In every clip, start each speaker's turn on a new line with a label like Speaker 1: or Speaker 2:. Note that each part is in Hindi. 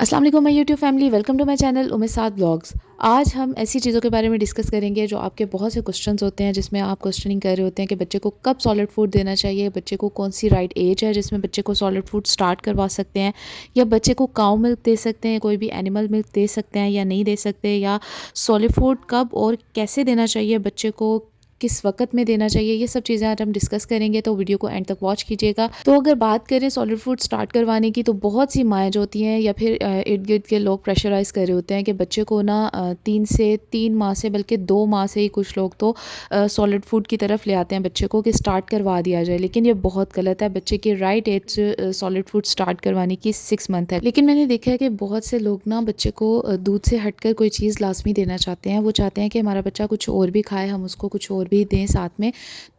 Speaker 1: अस्सलाम वालेकुम my YouTube family, welcome to my channel Umme Saad blogs. आज हम ऐसी चीज़ों के बारे में डिस्कस करेंगे जो आपके बहुत से क्वेश्चंस होते हैं, जिसमें आप क्वेश्चनिंग कर रहे होते हैं कि बच्चे को कब सॉलिड फूड देना चाहिए, बच्चे को कौन सी राइट एज है जिसमें बच्चे को सॉलिड फूड स्टार्ट करवा सकते हैं, या बच्चे को काऊ मिल्क दे सकते हैं, कोई भी एनिमल मिल्क दे सकते हैं या नहीं दे सकते, या सॉलिड फूड कब और कैसे देना चाहिए बच्चे को, किस वक्त में देना चाहिए। ये सब चीज़ें आज हम डिस्कस करेंगे, तो वीडियो को एंड तक वॉच कीजिएगा। तो अगर बात करें सॉलिड फूड स्टार्ट करवाने की, तो बहुत सी माएँ जो होती हैं या फिर इर्द गिर्द के लोग प्रेशराइज़ कर रहे होते हैं कि बच्चे को ना 3 माह से, बल्कि 2 माह से ही कुछ लोग तो सॉलिड फूड की तरफ ले आते हैं बच्चे को कि स्टार्ट करवा दिया जाए, लेकिन ये बहुत गलत है। बच्चे की right age solid food start करवाने की 6 मंथ है। लेकिन मैंने देखा है कि बहुत से लोग ना बच्चे को दूध से हटकर कोई चीज़ लाजमी देना चाहते हैं। वो चाहते हैं कि हमारा बच्चा कुछ और भी खाए, हम उसको कुछ और भी दें साथ में।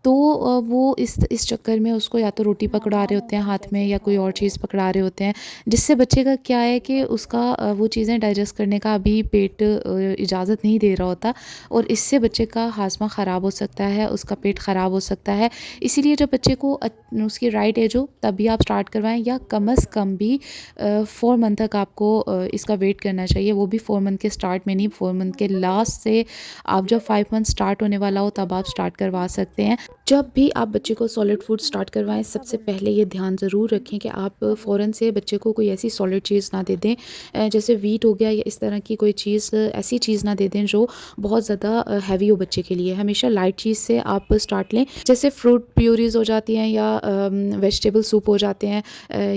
Speaker 1: तो वो इस चक्कर में उसको या तो रोटी पकड़ा रहे होते हैं हाथ में, या कोई और चीज़ पकड़ा रहे होते हैं, जिससे बच्चे का क्या है कि उसका वो चीज़ें डाइजेस्ट करने का अभी पेट इजाज़त नहीं दे रहा होता, और इससे बच्चे का हाजमा ख़राब हो सकता है, उसका पेट ख़राब हो सकता है। इसीलिए जब बच्चे को उसकी राइट एज हो तभी आप स्टार्ट करवाएं, या कम अज़ कम भी 4 मंथ तक आपको इसका वेट करना चाहिए। वो भी 4 मंथ के स्टार्ट में नहीं, 4 मंथ के लास्ट से आप जब 5 मंथ स्टार्ट होने वाला हो तब आप स्टार्ट करवा सकते हैं। जब भी आप बच्चे को सॉलिड फूड स्टार्ट करवाएं, सबसे पहले ये ध्यान ज़रूर रखें कि आप फ़ौरन से बच्चे को कोई ऐसी सॉलिड चीज़ ना दे दें, जैसे वीट हो गया या इस तरह की कोई चीज़, ऐसी चीज़ ना दे दें जो बहुत ज़्यादा हैवी हो बच्चे के लिए। हमेशा लाइट चीज़ से आप स्टार्ट लें, जैसे फ्रूट प्यूरीज हो जाती हैं, या वेजिटेबल सूप हो जाते हैं,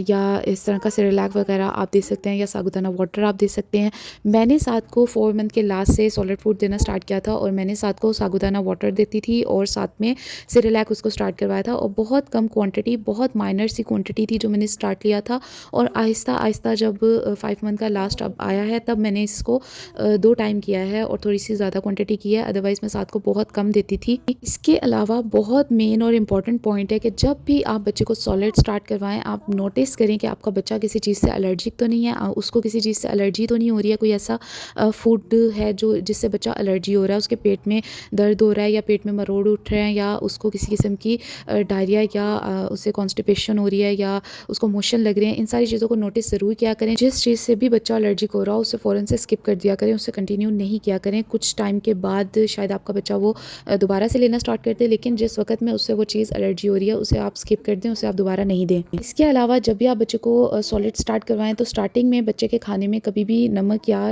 Speaker 1: या इस तरह का सेरेलैक वगैरह आप दे सकते हैं, या साबूदाना वाटर आप दे सकते हैं। मैंने साथ को 4 मंथ के लास्ट से सॉलिड फूड देना स्टार्ट किया था, और मैंने साथ को साबूदाना वाटर देती थी और साथ में सेरेलैक उसको स्टार्ट करवाया था, और बहुत कम क्वांटिटी, बहुत माइनर सी क्वांटिटी थी जो मैंने स्टार्ट लिया था। और आहिस्ता आहिस्ता जब 5 मंथ का लास्ट अब आया है, तब मैंने इसको 2 टाइम किया है और थोड़ी सी ज़्यादा क्वांटिटी की है, अदरवाइज़ मैं साथ को बहुत कम देती थी। इसके अलावा बहुत मेन और इम्पॉर्टेंट पॉइंट है कि जब भी आप बच्चे को सॉलिड स्टार्ट करवाएं, आप नोटिस करें कि आपका बच्चा किसी चीज़ से एलर्जिक तो नहीं है, उसको किसी चीज़ से एलर्जी तो नहीं हो रही है, कोई ऐसा फूड है जो जिससे बच्चा एलर्जी हो रहा है, उसके पेट में दर्द हो रहा है, या पेट में मरोड़ उठ रहे हैं, या उसको किसी किस्म की डायरिया, या उसे कॉन्स्टिपेशन हो रही है, या उसको मोशन लग रहे हैं। इन सारी चीज़ों को नोटिस ज़रूर किया करें। जिस चीज़ से भी बच्चा एलर्जिक हो रहा हो उसे फ़ौरन से स्किप कर दिया करें, उसे कंटिन्यू नहीं किया करें। कुछ टाइम के बाद शायद आपका बच्चा वो दोबारा से लेना स्टार्ट कर दे, लेकिन जिस वक्त में उससे वो चीज़ एलर्जी हो रही है उसे आप स्किप कर दें, उसे आप दोबारा नहीं दें। इसके अलावा जब भी आप बच्चे को सॉलिड स्टार्ट करवाएं, तो स्टार्टिंग में बच्चे के खाने में कभी भी नमक या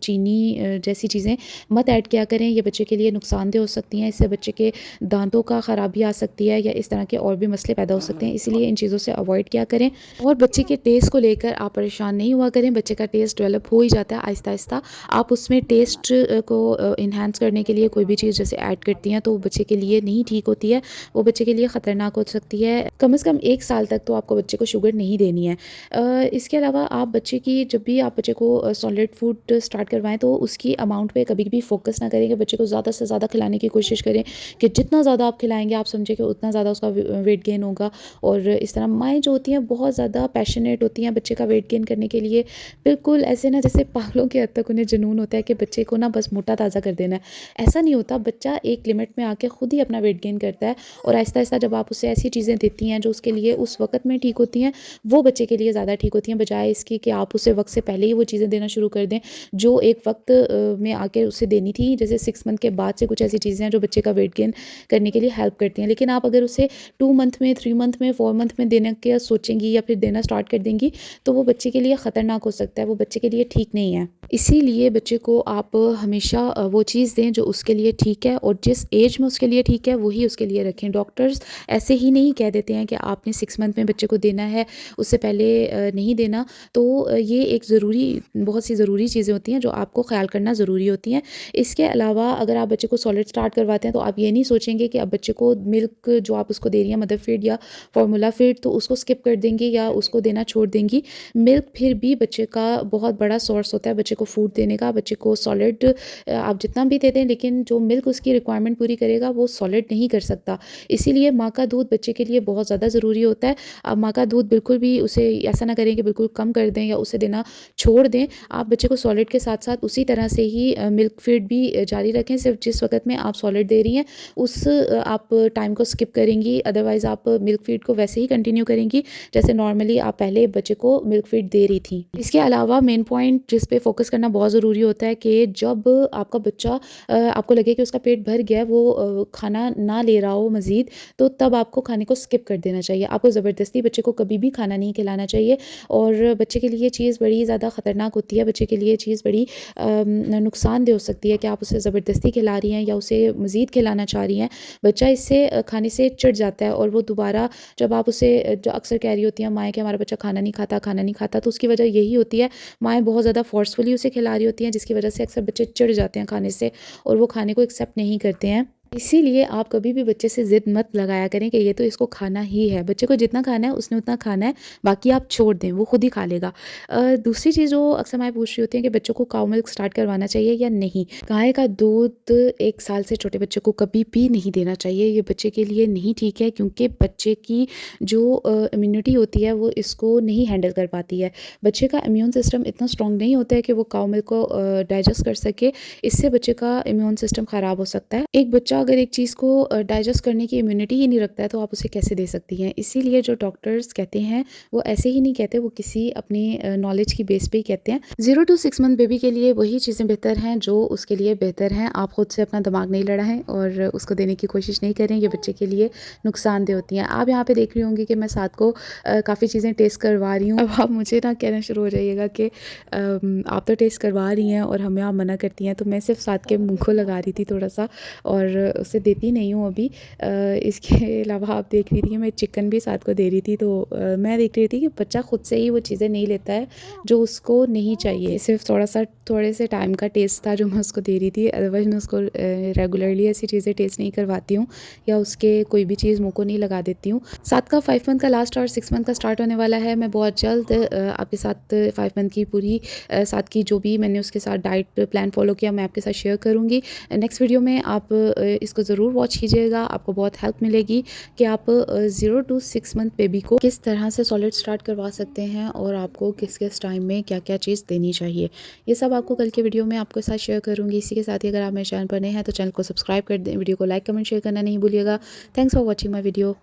Speaker 1: चीनी जैसी चीज़ें मत ऐड किया करें। ये बच्चे के लिए नुकसानदेह हो सकती हैं, इससे बच्चे के दांतों का ख़राबी आ सकती है, या इस तरह के और भी मसले पैदा हो सकते हैं। इसलिए इन चीज़ों से अवॉइड किया करें, और बच्चे के टेस्ट को लेकर आप परेशान नहीं हुआ करें। बच्चे का टेस्ट डेवलप हो ही जाता है आहिस्ता आहिस्ता। आप उसमें टेस्ट को इन्हांस करने के लिए कोई भी चीज़ जैसे ऐड करती हैं, तो वो बच्चे के लिए नहीं ठीक होती है, वो बच्चे के लिए ख़तरनाक हो सकती है। कम से कम 1 साल तक तो आपको बच्चे को शुगर नहीं देनी है। इसके अलावा आप बच्चे की, जब भी आप बच्चे को सॉलिड फूड स्टार्ट करवाएं, तो उसकी अमाउंट पे कभी भी फोकस ना करें कि बच्चे को ज़्यादा से ज़्यादा खिलाने की कोशिश करें, कि जितना ज़्यादा आप खिलाएंगे आप समझे कि उतना ज़्यादा उसका वेट गेन होगा। और इस तरह माएँ जो होती हैं बहुत ज़्यादा पैशनेट होती हैं बच्चे का वेट गेन करने के लिए, बिल्कुल ऐसे ना जैसे पागलों के हद तक उन्हें जुनून होता है कि बच्चे को ना बस मोटा ताज़ा कर देना है। ऐसा नहीं होता, बच्चा एक लिमिट में आके खुद ही अपना वेट गेन करता है, और आहिस्ता आहिस्ता जब आप उसे ऐसी चीज़ें देती हैं जो उसके लिए उस वक्त में ठीक होती हैं, वो बच्चे के लिए ज़्यादा ठीक होती हैं, बजाय इसकी कि आप उसे वक्त से पहले ही वो चीज़ें देना शुरू कर दें जो एक वक्त में आके उसे देनी थी। जैसे 6 मंथ के बाद से कुछ ऐसी चीज़ें हैं जो बच्चे का वेट गेन करने के लिए हेल्प करती हैं, लेकिन आप अगर उसे 2 मंथ में, 3 मंथ में, 4 मंथ में देने का सोचेंगी या फिर देना स्टार्ट कर देंगी, तो वो बच्चे के लिए ख़तरनाक हो सकता है, वो बच्चे के लिए ठीक नहीं है। इसीलिए बच्चे को आप हमेशा वो चीज़ दें जो उसके लिए ठीक है, और जिस एज में उसके लिए ठीक है वही उसके लिए रखें। डॉक्टर्स ऐसे ही नहीं कह देते हैं कि आपने 6 मंथ में बच्चे को देना है, उससे पहले नहीं देना। तो ये एक बहुत सी ज़रूरी चीज़ें होती हैं जो आपको ख्याल करना ज़रूरी होती हैं। इसके अलावा अगर आप बच्चे को सॉलिड स्टार्ट करवाते हैं, तो आप ये नहीं सोचेंगे कि अब बच्चे को मिल्क जो आप उसको दे रही हैं, मदर फीड या फार्मूला फीड, तो उसको स्किप कर देंगी या उसको देना छोड़ देंगी। मिल्क फिर भी बच्चे का बहुत बड़ा सोर्स होता है बच्चे को फूड देने का। बच्चे को सॉलिड आप जितना भी दे दें, लेकिन जो मिल्क उसकी रिक्वायरमेंट पूरी करेगा वो सॉलिड नहीं कर सकता। इसीलिए माँ का दूध बच्चे के लिए बहुत ज़्यादा ज़रूरी होता है। आप माँ का दूध बिल्कुल भी उसे ऐसा ना करें कि बिल्कुल कम कर दें या उसे देना छोड़ दें। आप बच्चे को सॉलिड के साथ साथ उसी तरह से ही मिल्क फीड भी जारी रखें। सिर्फ जिस वक्त में आप सॉलिड दे रही हैं, आप आप टाइम को स्किप करेंगी, अदरवाइज़ आप मिल्क फीड को वैसे ही कंटिन्यू करेंगी जैसे नॉर्मली आप पहले बच्चे को मिल्क फीड दे रही थी। इसके अलावा मेन पॉइंट जिस पे फोकस करना बहुत ज़रूरी होता है कि जब आपका बच्चा आपको लगे कि उसका पेट भर गया है, वो खाना ना ले रहा हो मज़ीद, तो तब आपको खाने को स्किप कर देना चाहिए। आपको ज़बरदस्ती बच्चे को कभी भी खाना नहीं खिलाना चाहिए और बच्चे के लिए ये चीज़ बड़ी ज़्यादा ख़तरनाक होती है। बच्चे के लिए ये चीज़ बड़ी नुकसानदेह हो सकती है कि आप उसे ज़बरदस्ती खिला रही हैं या उसे मज़ीद खिलाना चाह रही हैं। बच्चा इससे खाने से चिढ़ जाता है और वो दोबारा जब आप उसे जो अक्सर कह रही होती हैं माएँ कि हमारा बच्चा खाना नहीं खाता, तो उसकी वजह यही होती है, माएँ बहुत ज़्यादा फ़ोर्सफुली उसे खिला रही होती हैं, जिसकी वजह से अक्सर बच्चे चिढ़ जाते हैं खाने से और वो खाने को एक्सेप्ट नहीं करते हैं। इसीलिए आप कभी भी बच्चे से ज़िद मत लगाया करें कि ये तो इसको खाना ही है। बच्चे को जितना खाना है उसने उतना खाना है, बाकी आप छोड़ दें, वो खुद ही खा लेगा। दूसरी चीज़ जो अक्सर माएँ पूछ रही होती हैं कि बच्चों को काऊ मिल्क स्टार्ट करवाना चाहिए या नहीं? गाय का दूध 1 साल से छोटे बच्चे को कभी भी नहीं देना चाहिए। ये बच्चे के लिए नहीं ठीक है, क्योंकि बच्चे की जो इम्यूनिटी होती है वो इसको नहीं हैंडल कर पाती है। बच्चे का इम्यून सिस्टम इतना स्ट्रॉन्ग नहीं होता है कि वो काऊ मिल्क को डाइजेस्ट कर सके। इससे बच्चे का इम्यून सिस्टम ख़राब हो सकता है। एक बच्चा अगर एक चीज़ को डाइजेस्ट करने की इम्यूनिटी ही नहीं रखता है, तो आप उसे कैसे दे सकती हैं? इसीलिए जो डॉक्टर्स कहते हैं वो ऐसे ही नहीं कहते, वो किसी अपनी नॉलेज की बेस पे ही कहते हैं। 0 टू 6 मंथ बेबी के लिए वही चीज़ें बेहतर हैं जो उसके लिए बेहतर हैं। आप खुद से अपना दिमाग नहीं लड़ाएं और उसको देने की कोशिश नहीं करें, ये बच्चे के लिए नुकसानदेह होती हैं। आप यहाँ पे देख रही होंगी कि मैं साथ को काफ़ी चीज़ें टेस्ट करवा रही हूँ। अब आप मुझे ना कहना शुरू हो जाइएगा कि आप तो टेस्ट करवा रही हैं और हमें आप मना करती हैं, तो मैं सिर्फ साथ के मुँह को लगा रही थी थोड़ा-सा और उसे देती नहीं हूँ अभी। इसके अलावा आप देख रही थी कि मैं चिकन भी साथ को दे रही थी, तो मैं देख रही थी कि बच्चा खुद से ही वो चीज़ें नहीं लेता है जो उसको नहीं चाहिए। सिर्फ थोड़े से टाइम का टेस्ट था जो मैं उसको दे रही थी, अदरवाइज़ मैं उसको रेगुलरली ऐसी चीज़ें टेस्ट नहीं करवाती हूँ या उसके कोई भी चीज़ मुँह को नहीं लगा देती हूँ। साथ का 5 मंथ का लास्ट और 6 मंथ का स्टार्ट होने वाला है। मैं बहुत जल्द आपके साथ 5 मंथ की पूरी साथ की जो भी मैंने उसके साथ डाइट प्लान फ़ॉलो किया मैं आपके साथ शेयर करूँगी। नेक्स्ट वीडियो में आप इसको ज़रूर वॉच कीजिएगा, आपको बहुत हेल्प मिलेगी कि आप 0 टू 6 मंथ बेबी को किस तरह से सॉलिड स्टार्ट करवा सकते हैं और आपको किस टाइम में क्या-क्या चीज़ देनी चाहिए। ये सब आपको कल के वीडियो में आपके साथ शेयर करूँगी। इसी के साथ ही अगर आप मेरे चैनल पर नए हैं तो चैनल को सब्सक्राइब कर दें, वीडियो को लाइक, कमेंट, शेयर करना नहीं भूलिएगा। Thanks for watching my video.